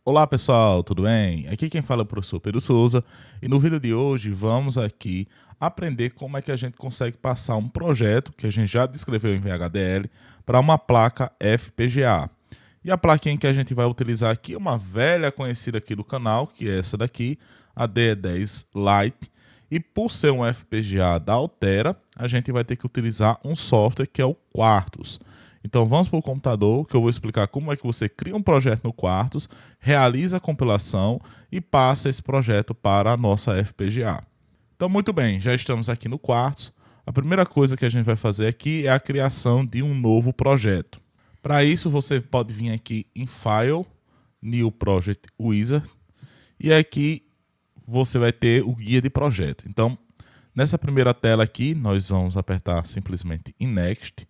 Olá pessoal, tudo bem? Aqui quem fala é o professor Pedro Souza e no vídeo de hoje vamos aqui aprender como é que a gente consegue passar um projeto que a gente já descreveu em VHDL para uma placa FPGA. E a plaquinha que a gente vai utilizar aqui é uma velha conhecida aqui do canal, que é essa daqui, a DE10 Lite. E por ser um FPGA da Altera, a gente vai ter que utilizar um software que é o Quartus. Então vamos para o computador, que eu vou explicar como é que você cria um projeto no Quartus, realiza a compilação e passa esse projeto para a nossa FPGA. Então muito bem, já estamos aqui no Quartus. A primeira coisa que a gente vai fazer aqui é a criação de um novo projeto. Para isso você pode vir aqui em File, New Project Wizard, e aqui você vai ter o guia de projeto. Então nessa primeira tela aqui nós vamos apertar simplesmente em Next.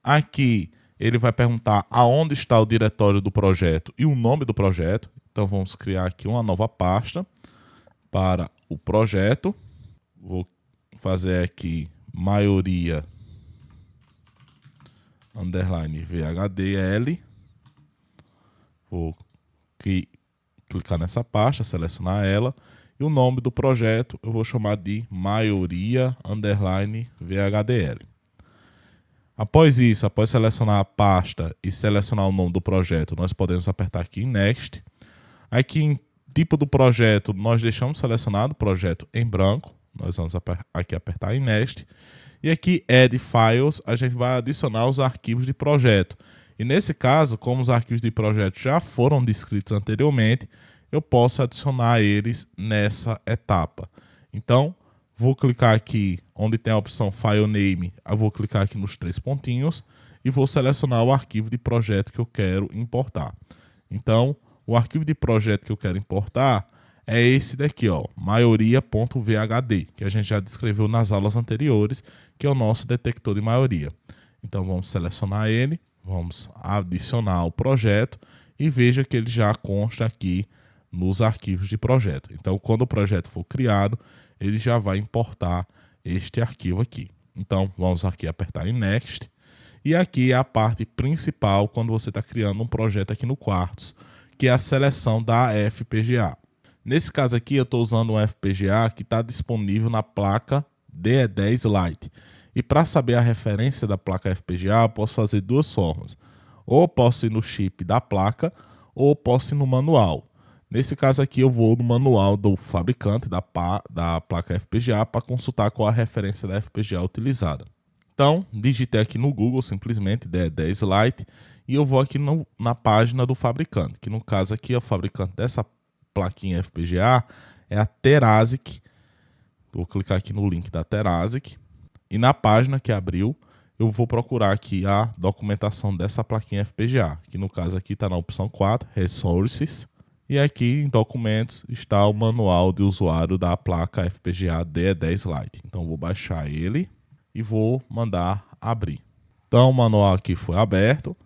Aqui ele vai perguntar aonde está o diretório do projeto e o nome do projeto. Então vamos criar aqui uma nova pasta para o projeto. Vou fazer aqui maioria underline VHDL. Vou clicar nessa pasta, selecionar ela. E o nome do projeto eu vou chamar de maioria underline VHDL. Após isso, após selecionar a pasta e selecionar o nome do projeto, nós podemos apertar aqui em Next. Aqui em tipo do projeto, nós deixamos selecionado o projeto em branco. Nós vamos aqui apertar em Next. E aqui Add Files, a gente vai adicionar os arquivos de projeto. E nesse caso, como os arquivos de projeto já foram descritos anteriormente, eu posso adicionar eles nessa etapa. Então, vou clicar aqui onde tem a opção File Name, eu vou clicar aqui nos três pontinhos e vou selecionar o arquivo de projeto que eu quero importar. Então, o arquivo de projeto que eu quero importar é esse daqui, ó, maioria.vhd, que a gente já descreveu nas aulas anteriores, que é o nosso detector de maioria. Então, vamos selecionar ele, vamos adicionar o projeto e veja que ele já consta aqui nos arquivos de projeto. Então, quando o projeto for criado, ele já vai importar este arquivo aqui. Então, vamos aqui apertar em Next. E aqui é a parte principal quando você está criando um projeto aqui no Quartus, que é a seleção da FPGA. Nesse caso aqui, eu estou usando um FPGA que está disponível na placa DE10 Lite. E para saber a referência da placa FPGA, eu posso fazer duas formas. Ou posso ir no chip da placa, ou posso ir no manual. Nesse caso aqui eu vou no manual do fabricante da placa FPGA para consultar qual a referência da FPGA utilizada. Então, digitei aqui no Google simplesmente DE10 Lite e eu vou aqui na página do fabricante, que no caso aqui é o fabricante dessa plaquinha FPGA é a Terasic. Vou clicar aqui no link da Terasic e na página que abriu eu vou procurar aqui a documentação dessa plaquinha FPGA, que no caso aqui está na opção 4, Resources. E aqui em documentos está o manual de usuário da placa FPGA DE10 Lite. Então vou baixar ele e vou mandar abrir. Então o manual aqui foi aberto,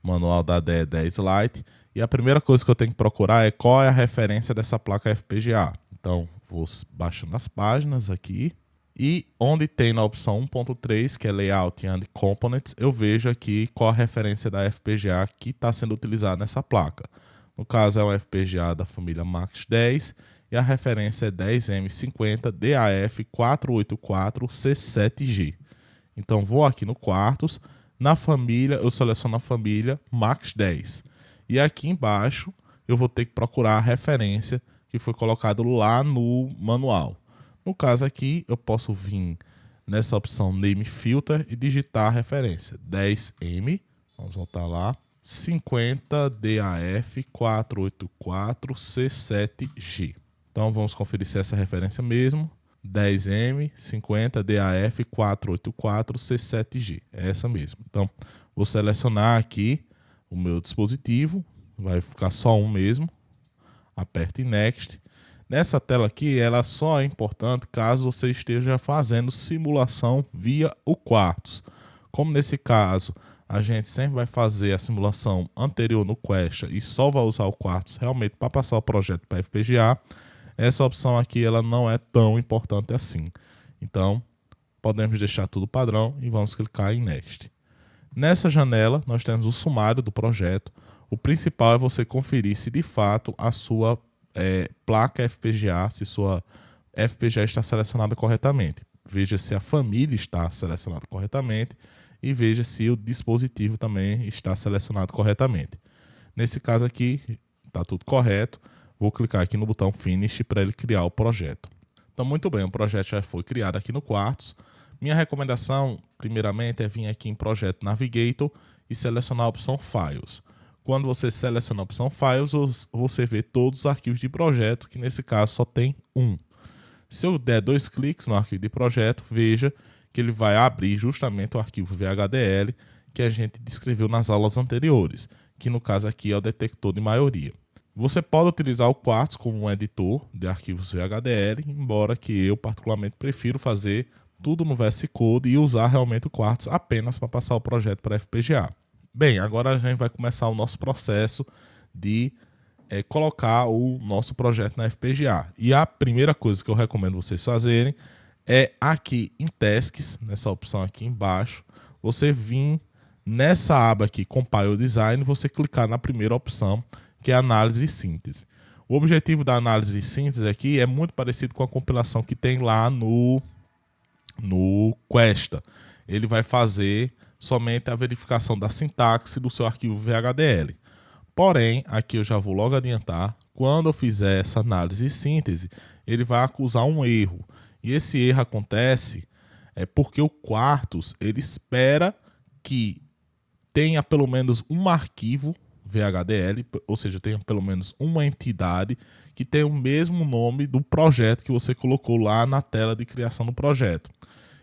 manual da DE10 Lite. E a primeira coisa que eu tenho que procurar é qual é a referência dessa placa FPGA. Então vou baixando as páginas aqui. E onde tem na opção 1.3, que é Layout and Components, eu vejo aqui qual a referência da FPGA que está sendo utilizada nessa placa. No caso é um FPGA da família Max10 e a referência é 10M50 DAF484C7G. Então vou aqui no Quartus, na família eu seleciono a família Max10 e aqui embaixo eu vou ter que procurar a referência que foi colocado lá no manual. No caso aqui eu posso vir nessa opção Name Filter e digitar a referência 10M, vamos voltar lá. 50 DAF 484C7G. Então vamos conferir se é essa referência mesmo. 10M 50 DAF 484C7G. É essa mesmo. Então vou selecionar aqui o meu dispositivo. Vai ficar só um mesmo. Aperte Next. Nessa tela aqui, ela só é importante caso você esteja fazendo simulação via o Quartus. Como nesse caso a gente sempre vai fazer a simulação anterior no Questa e só vai usar o Quartus realmente para passar o projeto para FPGA, essa opção aqui ela não é tão importante assim. Então, podemos deixar tudo padrão e vamos clicar em Next. Nessa janela, nós temos o sumário do projeto, O principal é você conferir se de fato a sua placa FPGA, se sua FPGA está selecionada corretamente. Veja se a família está selecionada corretamente e veja se o dispositivo também está selecionado corretamente. Nesse caso aqui, está tudo correto. Vou clicar aqui no botão Finish para ele criar o projeto. Então, muito bem, o projeto já foi criado aqui no Quartz. Minha recomendação, primeiramente, é vir aqui em Projeto Navigator e selecionar a opção Files. Quando você seleciona a opção Files, você vê todos os arquivos de projeto, que nesse caso só tem um. Se eu der 2 cliques no arquivo de projeto, veja que ele vai abrir justamente o arquivo VHDL que a gente descreveu nas aulas anteriores, que no caso aqui é o detector de maioria. Você pode utilizar o Quartz como um editor de arquivos VHDL, embora que eu particularmente prefiro fazer tudo no VS Code e usar realmente o Quartz apenas para passar o projeto para FPGA. Bem, agora a gente vai começar o nosso processo de colocar o nosso projeto na FPGA. E a primeira coisa que eu recomendo vocês fazerem é aqui em Tasks, nessa opção aqui embaixo, você vir nessa aba aqui, Compile Design, você clicar na primeira opção, que é análise e síntese. O objetivo da análise e síntese aqui é muito parecido com a compilação que tem lá no Questa. Ele vai fazer somente a verificação da sintaxe do seu arquivo VHDL. Porém, aqui eu já vou logo adiantar, quando eu fizer essa análise e síntese, ele vai acusar um erro. E esse erro acontece porque o Quartz ele espera que tenha pelo menos um arquivo VHDL, ou seja, tenha pelo menos uma entidade que tenha o mesmo nome do projeto que você colocou lá na tela de criação do projeto.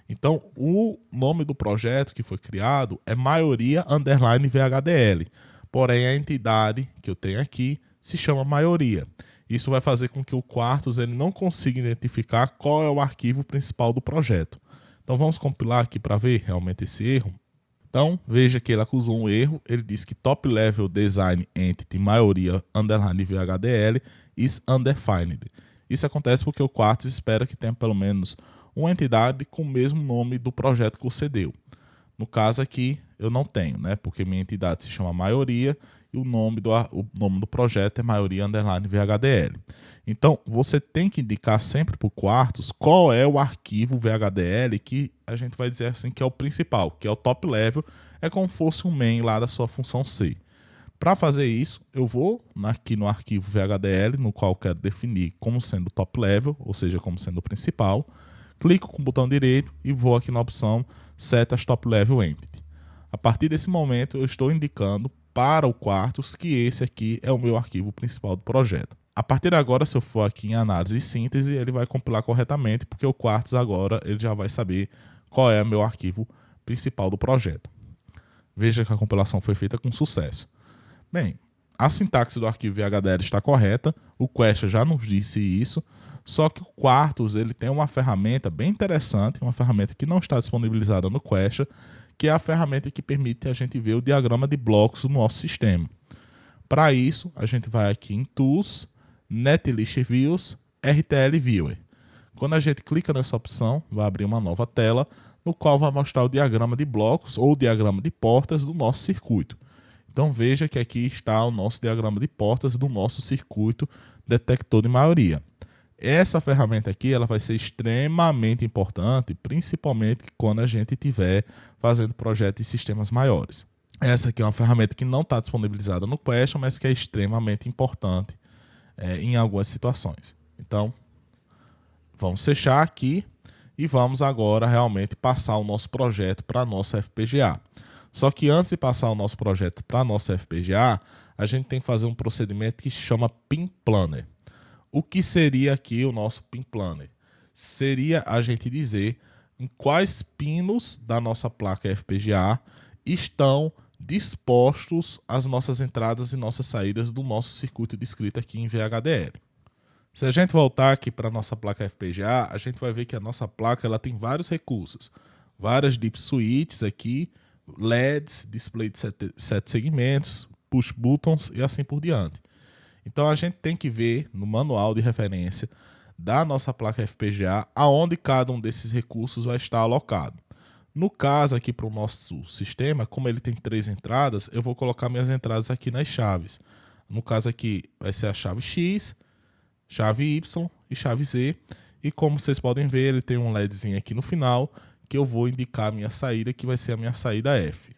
Então, o nome do projeto que foi criado é maioria underline VHDL, porém a entidade que eu tenho aqui se chama maioria. Isso vai fazer com que o Quartz ele não consiga identificar qual é o arquivo principal do projeto. Então vamos compilar aqui para ver realmente esse erro. Então, veja que ele acusou um erro, ele diz que top level design entity maioria underline VHDL is undefined. Isso acontece porque o Quartz espera que tenha pelo menos uma entidade com o mesmo nome do projeto que você deu. No caso aqui, eu não tenho, né? Porque minha entidade se chama maioria e o nome do projeto é maioria underline VHDL. Então, você tem que indicar sempre para o Quartz qual é o arquivo VHDL que a gente vai dizer assim que é o principal, que é o top level, é como se fosse um main lá da sua função C. Para fazer isso, eu vou aqui no arquivo VHDL, no qual eu quero definir como sendo top level, ou seja, como sendo o principal, clico com o botão direito e vou aqui na opção Set as Top Level Entity. A partir desse momento, eu estou indicando para o Quartz que esse aqui é o meu arquivo principal do projeto. A partir de agora, se eu for aqui em análise e síntese, ele vai compilar corretamente, porque o Quartz agora ele já vai saber qual é o meu arquivo principal do projeto. Veja que a compilação foi feita com sucesso. Bem, a sintaxe do arquivo VHDL está correta, o Questa já nos disse isso, só que o Quartz ele tem uma ferramenta bem interessante, uma ferramenta que não está disponibilizada no Questa, que é a ferramenta que permite a gente ver o diagrama de blocos do nosso sistema. Para isso, a gente vai aqui em Tools, Netlist Views, RTL Viewer. Quando a gente clica nessa opção, vai abrir uma nova tela, no qual vai mostrar o diagrama de blocos ou o diagrama de portas do nosso circuito. Então veja que aqui está o nosso diagrama de portas do nosso circuito detector de maioria. Essa ferramenta aqui ela vai ser extremamente importante, principalmente quando a gente estiver fazendo projetos em sistemas maiores. Essa aqui é uma ferramenta que não está disponibilizada no Questa, mas que é extremamente importante em algumas situações. Então, vamos fechar aqui e vamos agora realmente passar o nosso projeto para a nossa FPGA. Só que antes de passar o nosso projeto para a nossa FPGA, a gente tem que fazer um procedimento que se chama Pin Planner. O que seria aqui o nosso Pin Planner? Seria a gente dizer em quais pinos da nossa placa FPGA estão dispostos as nossas entradas e nossas saídas do nosso circuito descrito aqui em VHDL. Se a gente voltar aqui para a nossa placa FPGA, a gente vai ver que a nossa placa ela tem vários recursos. Várias deep switches aqui, LEDs, display de 7 segmentos, push buttons e assim por diante. Então a gente tem que ver no manual de referência da nossa placa FPGA aonde cada um desses recursos vai estar alocado. No caso aqui para o nosso sistema, como ele tem 3 entradas, eu vou colocar minhas entradas aqui nas chaves. No caso aqui vai ser a chave X, chave Y e chave Z. E como vocês podem ver, ele tem um LEDzinho aqui no final, que eu vou indicar a minha saída, que vai ser a minha saída F.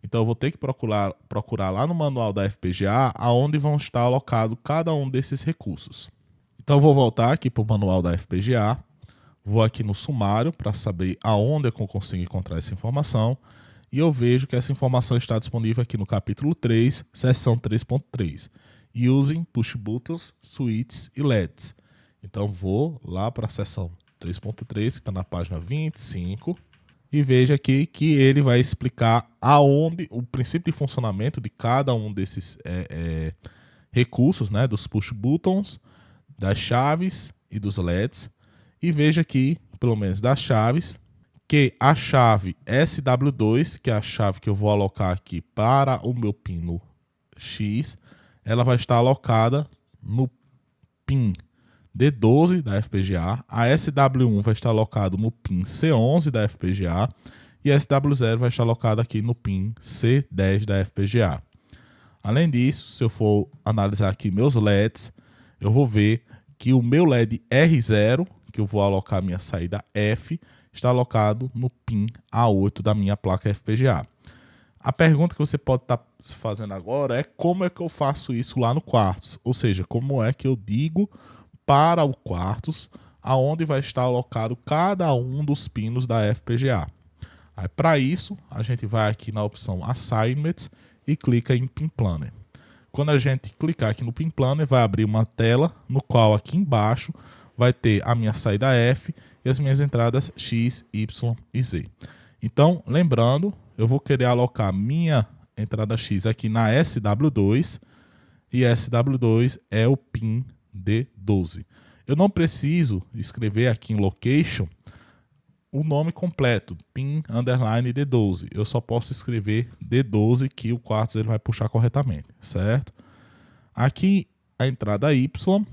Então eu vou ter que procurar lá no manual da FPGA aonde vão estar alocados cada um desses recursos. Então eu vou voltar aqui para o manual da FPGA, vou aqui no sumário para saber aonde é que eu consigo encontrar essa informação, e eu vejo que essa informação está disponível aqui no capítulo 3, seção 3.3, Using Push Buttons, Switches e LEDs. Então vou lá para a seção 3.3, que está na página 25, e veja aqui que ele vai explicar aonde o princípio de funcionamento de cada um desses recursos, né, dos push buttons, das chaves e dos LEDs. E veja aqui, pelo menos das chaves, que a chave SW2, que é a chave que eu vou alocar aqui para o meu pino X, ela vai estar alocada no pin D12 da FPGA, a SW1 vai estar alocado no pin C11 da FPGA e a SW0 vai estar alocada aqui no pin C10 da FPGA. Além disso, se eu for analisar aqui meus LEDs, eu vou ver que o meu LED R0, que eu vou alocar minha saída F, está alocado no pin A8 da minha placa FPGA. A pergunta que você pode estar fazendo agora é como é que eu faço isso lá no Quartus, ou seja, como é que eu digo para o Quartus aonde vai estar alocado cada um dos pinos da FPGA. Para isso, a gente vai aqui na opção Assignments e clica em Pin Planner. Quando a gente clicar aqui no Pin Planner, vai abrir uma tela no qual aqui embaixo vai ter a minha saída F e as minhas entradas X, Y e Z. Então, lembrando, eu vou querer alocar minha entrada X aqui na SW2 e SW2 é o pin D12. Eu não preciso escrever aqui em Location o nome completo, pin underline D12. Eu só posso escrever D12 que o Quartus ele vai puxar corretamente, certo? Aqui a entrada Y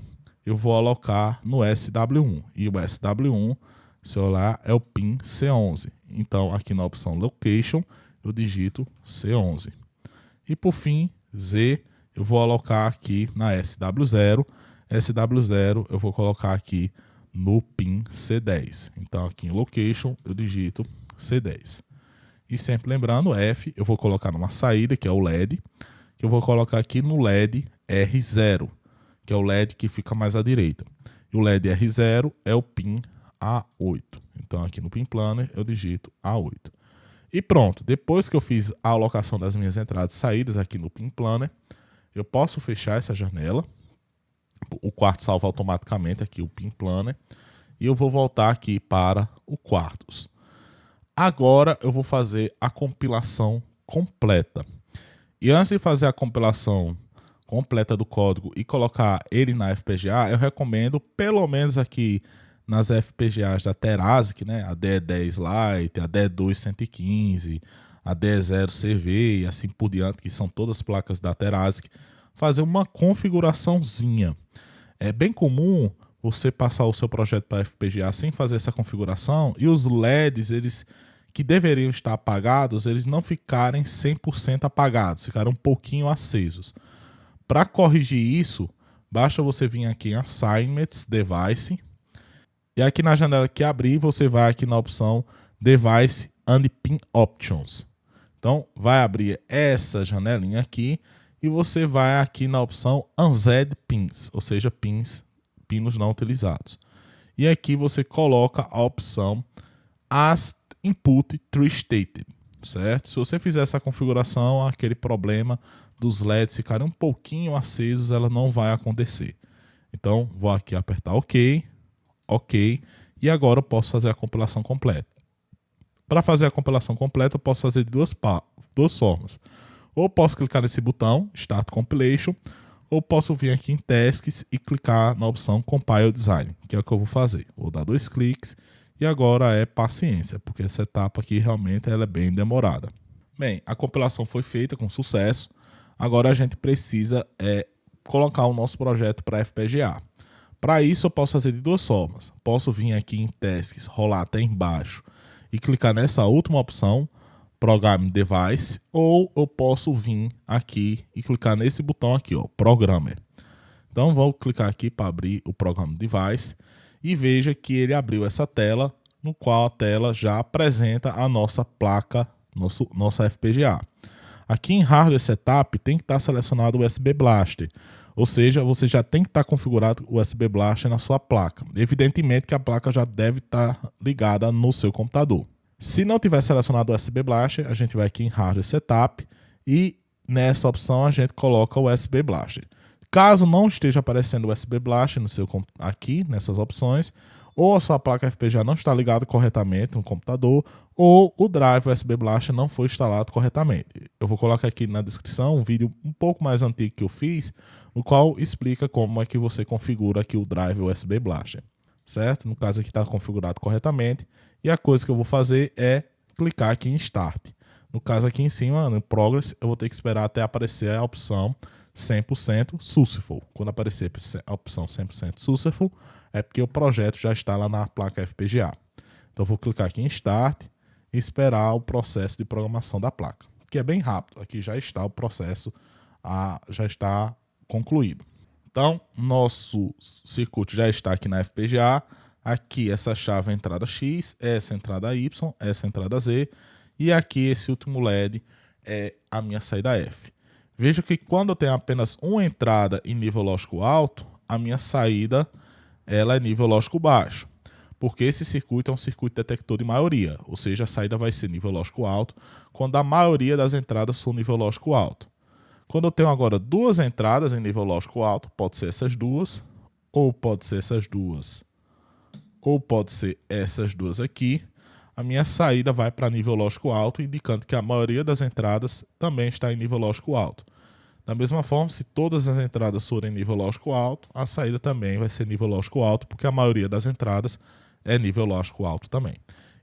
eu vou alocar no SW1 e o SW1, se eu olhar, é o pin C11. Então aqui na opção Location eu digito C11. E por fim, Z eu vou alocar aqui na SW0. SW0 eu vou colocar aqui no pin C10. Então aqui em Location eu digito C10. E sempre lembrando, F eu vou colocar numa saída, que é o LED, que eu vou colocar aqui no LED R0, que é o LED que fica mais à direita. E o LED R0 é o pin A8. Então aqui no Pin Planner eu digito A8. E pronto, depois que eu fiz a alocação das minhas entradas e saídas aqui no Pin Planner, eu posso fechar essa janela. O Quartus salva automaticamente aqui o Pin Planner. E eu vou voltar aqui para o Quartus. Agora eu vou fazer a compilação completa. E antes de fazer a compilação completa do código e colocar ele na FPGA, eu recomendo, pelo menos aqui nas FPGAs da Terasic, né, a DE10 Lite, a DE2 a DE0 CV e assim por diante, que são todas placas da Terasic, fazer uma configuraçãozinha. É bem comum você passar o seu projeto para FPGA sem fazer essa configuração e os LEDs, eles que deveriam estar apagados, eles não ficarem 100% apagados, ficaram um pouquinho acesos. Para corrigir isso, basta você vir aqui em Assignments, Device, e aqui na janela que abrir, você vai aqui na opção Device and Pin Options. Então, vai abrir essa janelinha aqui e você vai aqui na opção Unzed Pins, ou seja, pinos não utilizados. E aqui você coloca a opção As Input True Stated, certo? Se você fizer essa configuração, aquele problema dos LEDs ficarem um pouquinho acesos, ela não vai acontecer. Então, vou aqui apertar OK, OK, e agora eu posso fazer a compilação completa. Para fazer a compilação completa, eu posso fazer de duas formas. Ou posso clicar nesse botão, Start Compilation, ou posso vir aqui em Tasks e clicar na opção Compile Design, que é o que eu vou fazer. Vou dar 2 cliques e agora é paciência, porque essa etapa aqui realmente ela é bem demorada. Bem, a compilação foi feita com sucesso. Agora a gente precisa colocar o nosso projeto para FPGA. Para isso eu posso fazer de duas formas. Posso vir aqui em Tasks, rolar até embaixo e clicar nessa última opção, Program Device, ou eu posso vir aqui e clicar nesse botão aqui, ó, Programmer. Então vou clicar aqui para abrir o Program Device e veja que ele abriu essa tela, no qual a tela já apresenta a nossa placa, nossa FPGA. Aqui em Hardware Setup tem que estar selecionado o USB Blaster, ou seja, você já tem que estar configurado o USB Blaster na sua placa. Evidentemente que a placa já deve estar ligada no seu computador. Se não tiver selecionado o USB Blaster, a gente vai aqui em Hardware Setup e nessa opção a gente coloca o USB Blaster. Caso não esteja aparecendo o USB Blaster no seu aqui nessas opções, ou a sua placa FPGA não está ligada corretamente no computador, ou o drive USB Blaster não foi instalado corretamente. Eu vou colocar aqui na descrição um vídeo um pouco mais antigo que eu fiz, no qual explica como é que você configura aqui o drive USB Blaster, certo? No caso aqui está configurado corretamente, e a coisa que eu vou fazer é clicar aqui em Start. No caso aqui em cima, no Progress, eu vou ter que esperar até aparecer a opção 100% Successful. Quando aparecer a opção 100% Successful, é porque o projeto já está lá na placa FPGA. Então eu vou clicar aqui em Start e esperar o processo de programação da placa, que é bem rápido. Aqui já está o processo, já está concluído. Então, nosso circuito já está aqui na FPGA. Aqui essa chave é a entrada X, essa é a entrada Y, essa é a entrada Z, e aqui esse último LED é a minha saída F. Veja que quando eu tenho apenas uma entrada em nível lógico alto, a minha saída ela é nível lógico baixo, porque esse circuito é um circuito detector de maioria, ou seja, a saída vai ser nível lógico alto quando a maioria das entradas for nível lógico alto. Quando eu tenho agora duas entradas em nível lógico alto, pode ser essas duas, ou pode ser essas duas, ou pode ser essas duas aqui, a minha saída vai para nível lógico alto, indicando que a maioria das entradas também está em nível lógico alto. Da mesma forma, se todas as entradas forem nível lógico alto, a saída também vai ser nível lógico alto, porque a maioria das entradas é nível lógico alto também.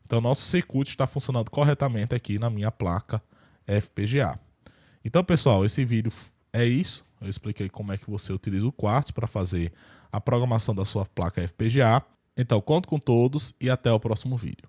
Então, nosso circuito está funcionando corretamente aqui na minha placa FPGA. Então, pessoal, esse vídeo é isso. Eu expliquei como é que você utiliza o Quartz para fazer a programação da sua placa FPGA. Então, conto com todos e até o próximo vídeo.